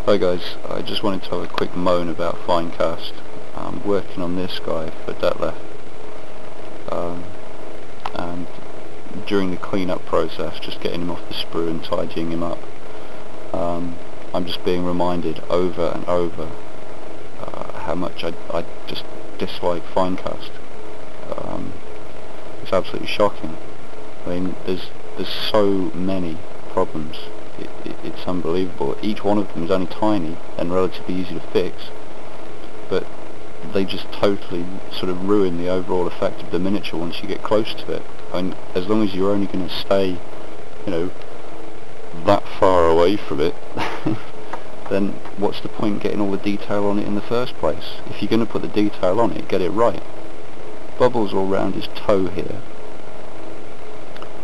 Hi guys, I just wanted to have a quick moan about finecast. I'm working on this guy for Detlef, and during the cleanup process, just getting him off the sprue and tidying him up, I'm just being reminded over and over how much I just dislike finecast. It's absolutely shocking. I mean, there's so many problems. It's unbelievable. Each one of them is only tiny and relatively easy to fix, but they just totally sort of ruin the overall effect of the miniature once you get close to it. I mean, as long as you're only going to stay, that far away from it, then what's the point getting all the detail on it in the first place? If you're going to put the detail on it, get it right. Bubbles all round his toe here.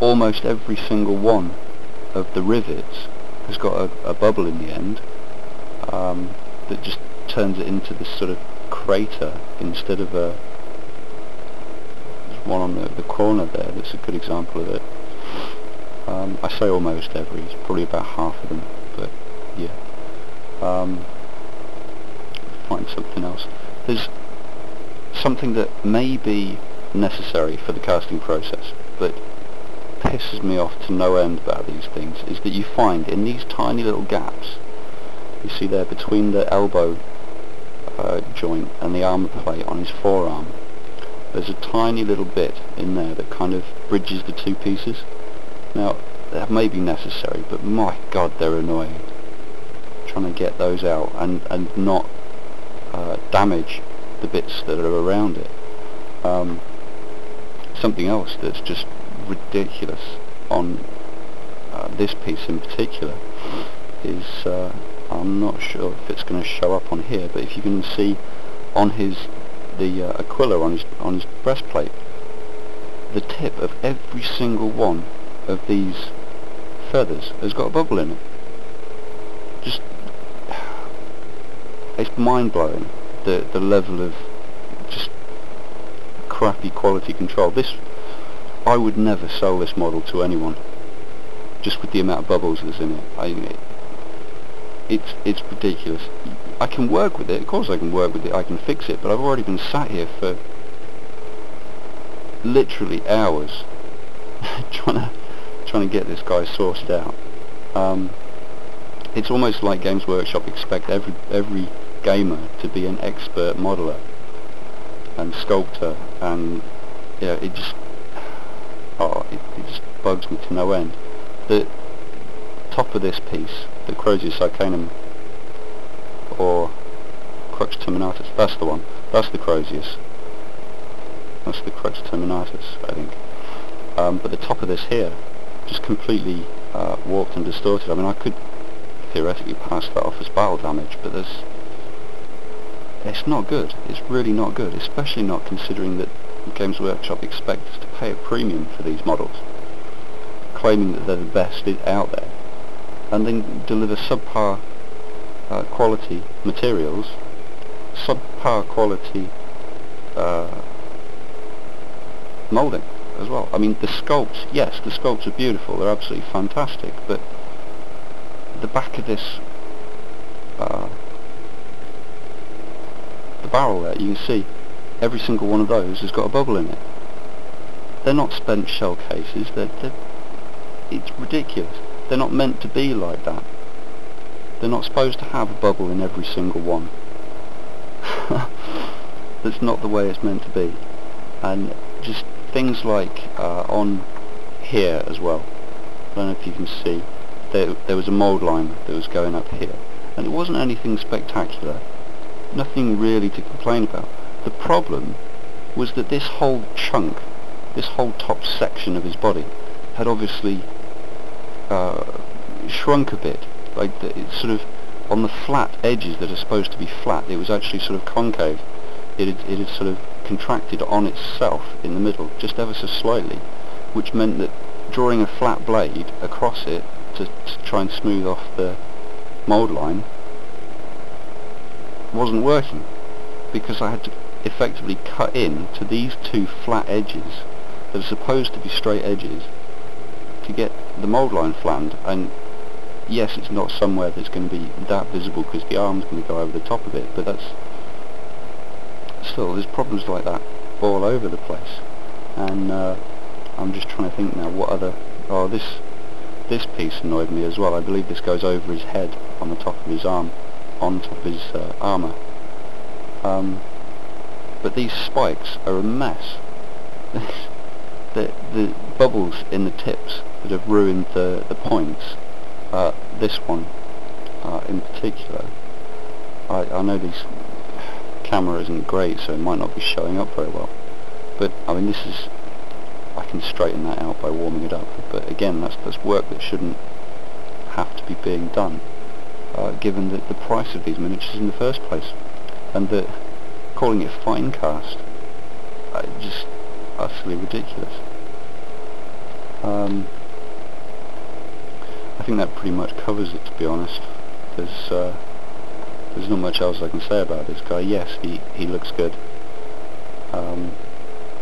Almost every single one of the rivets has got a bubble in the end that just turns it into this sort of crater instead of a... There's one on the corner there that's a good example of it. I say almost every, it's probably about half of them, but yeah. Find something else. There's something that may be necessary for the casting process, but pisses me off to no end about these things, is that you find in these tiny little gaps, you see there between the elbow joint and the armour plate on his forearm, there's a tiny little bit in there that kind of bridges the two pieces. Now, that may be necessary, but my god, they're annoying. Trying to get those out and not damage the bits that are around it. Something else that's just ridiculous on this piece in particular is, I'm not sure if it's going to show up on here, but if you can see on the aquila on his breastplate, the tip of every single one of these feathers has got a bubble in it. Just, it's mind-blowing the level of just crappy quality control. This, I would never sell this model to anyone, just with the amount of bubbles that's in it. It's ridiculous. I can work with it, of course I can work with it, I can fix it, but I've already been sat here for literally hours trying to get this guy sourced out. It's almost like Games Workshop expect every gamer to be an expert modeler and sculptor, and it just bugs me to no end. The top of this piece, the Crozius arcanum, or Crux terminatus, that's the one. That's the Crozius. That's the Crux terminatus, I think. But the top of this here, just completely warped and distorted. I mean, I could theoretically pass that off as battle damage, but it's not good. It's really not good, especially not considering that Games Workshop expect us to pay a premium for these models, claiming that they're the best out there, and then deliver subpar quality materials, subpar quality moulding as well. I mean, the sculpts, yes, the sculpts are beautiful, they're absolutely fantastic, but the back of this, the barrel there, you can see every single one of those has got a bubble in it. They're not spent shell cases, it's ridiculous. They're not meant to be like that. They're not supposed to have a bubble in every single one. That's not the way it's meant to be. And just things like on here as well, I don't know if you can see, there was a mould line that was going up here, and it wasn't anything spectacular, nothing really to complain about. The problem was that this whole chunk, this whole top section of his body had obviously shrunk a bit. Like it's sort of on the flat edges that are supposed to be flat, it was actually sort of concave. It had sort of contracted on itself in the middle, just ever so slightly, which meant that drawing a flat blade across it to try and smooth off the mould line wasn't working, because I had to effectively cut in to these two flat edges that are supposed to be straight edges to get the mould line flattened, and yes, it's not somewhere that's going to be that visible because the arm's going to go over the top of it, but that's still, there's problems like that all over the place. And I'm just trying to think now what other... oh, this piece annoyed me as well. I believe this goes over his head on the top of his arm, on top of his armour. But these spikes are a mess. the bubbles in the tips that have ruined the points, this one in particular, I know this camera isn't great, so it might not be showing up very well, but I mean, this is, I can straighten that out by warming it up, but again, that's work that shouldn't have to be being done, given the price of these miniatures in the first place, and that calling it finecast, just utterly ridiculous. I think that pretty much covers it, to be honest. There's not much else I can say about this guy. Yes, he looks good.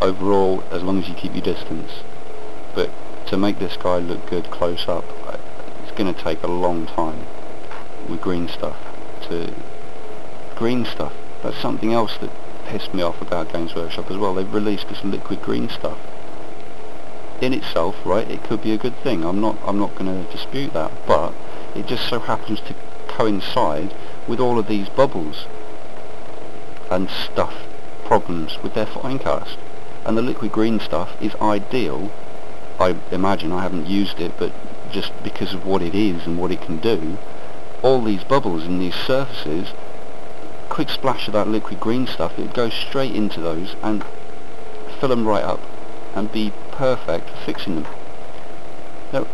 Overall, as long as you keep your distance, but to make this guy look good close up, it's going to take a long time with green stuff. Green stuff, that's something else that pissed me off about Games Workshop as well. They've released this liquid green stuff. In itself, right, it could be a good thing. I'm not going to dispute that, but it just so happens to coincide with all of these bubbles and stuff problems with their finecast. And the liquid green stuff is ideal. I imagine, I haven't used it, but just because of what it is and what it can do, all these bubbles in these surfaces, quick splash of that liquid green stuff, it would go straight into those and fill them right up and be perfect for fixing them. Now,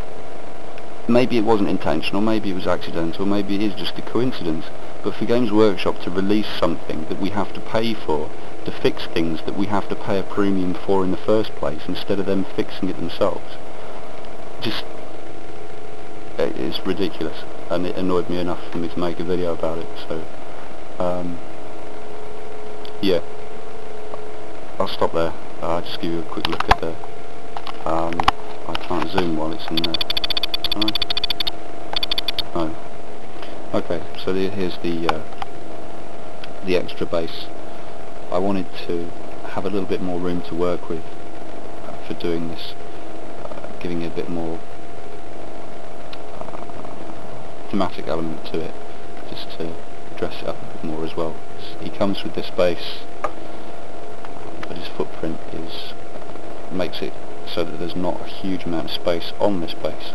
maybe it wasn't intentional, maybe it was accidental, maybe it is just a coincidence, but for Games Workshop to release something that we have to pay for, to fix things that we have to pay a premium for in the first place, instead of them fixing it themselves, just, it's ridiculous, and it annoyed me enough for me to make a video about it. So yeah, I'll stop there. I'll just give you a quick look at the I can't zoom while it's in there. No. Okay, so here's the extra base. I wanted to have a little bit more room to work with for doing this, giving it a bit more thematic element to it, just to dress it up a bit more as well. He comes with this base, but his footprint makes it so that there's not a huge amount of space on this base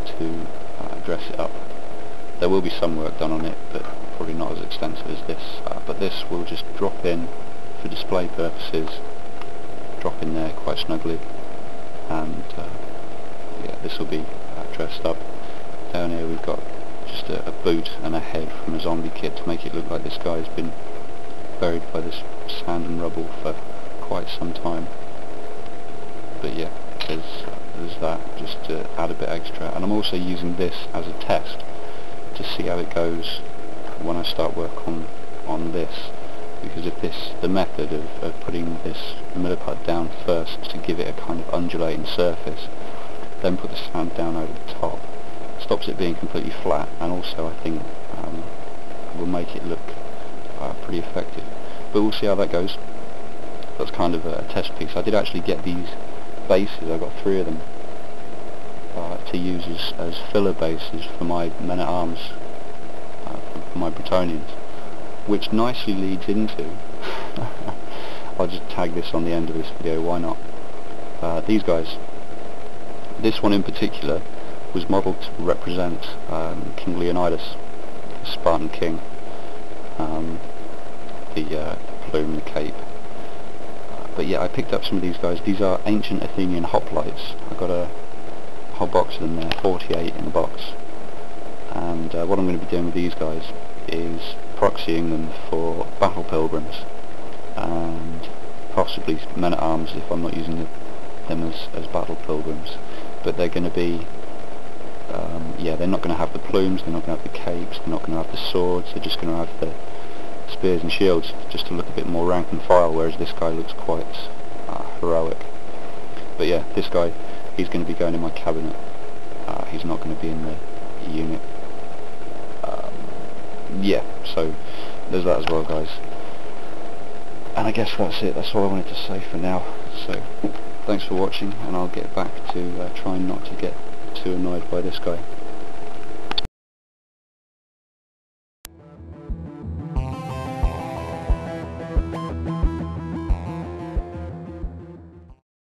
to dress it up. There will be some work done on it, but probably not as extensive as this, but this will just drop in for display purposes, drop in there quite snugly, and yeah, this will be dressed up. Down here we've got just a boot and a head from a zombie kit to make it look like this guy's been buried by this sand and rubble for quite some time. But yeah, there's that, just to add a bit extra, and I'm also using this as a test to see how it goes when I start work on this, because if the method of putting this milliput down first to give it a kind of undulating surface, then put the sand down over the top, stops it being completely flat, and also I think will make it look pretty effective. But we'll see how that goes. That's kind of a test piece. I did actually get these bases, I got 3 of them, to use as filler bases for my men-at-arms, for my Bretonnians, which nicely leads into I'll just tag this on the end of this video, why not? These guys. This one in particular was modelled to represent King Leonidas, the Spartan king, the plume, the cape. But yeah, I picked up some of these guys. These are ancient Athenian hoplites. I got a whole box of them there, 48 in a box. And what I'm going to be doing with these guys is proxying them for battle pilgrims and possibly men-at-arms if I'm not using them as battle pilgrims. But they're going to be, yeah, they're not going to have the plumes, they're not going to have the capes, they're not going to have the swords, they're just going to have the spears and shields, just to look a bit more rank and file, whereas this guy looks quite heroic. But yeah, this guy, he's going to be going in my cabinet. He's not going to be in quality unit. Yeah, so there's that as well, guys. And I guess that's it. That's all I wanted to say for now. So thanks for watching, and I'll get back to trying not to get too annoyed by this guy.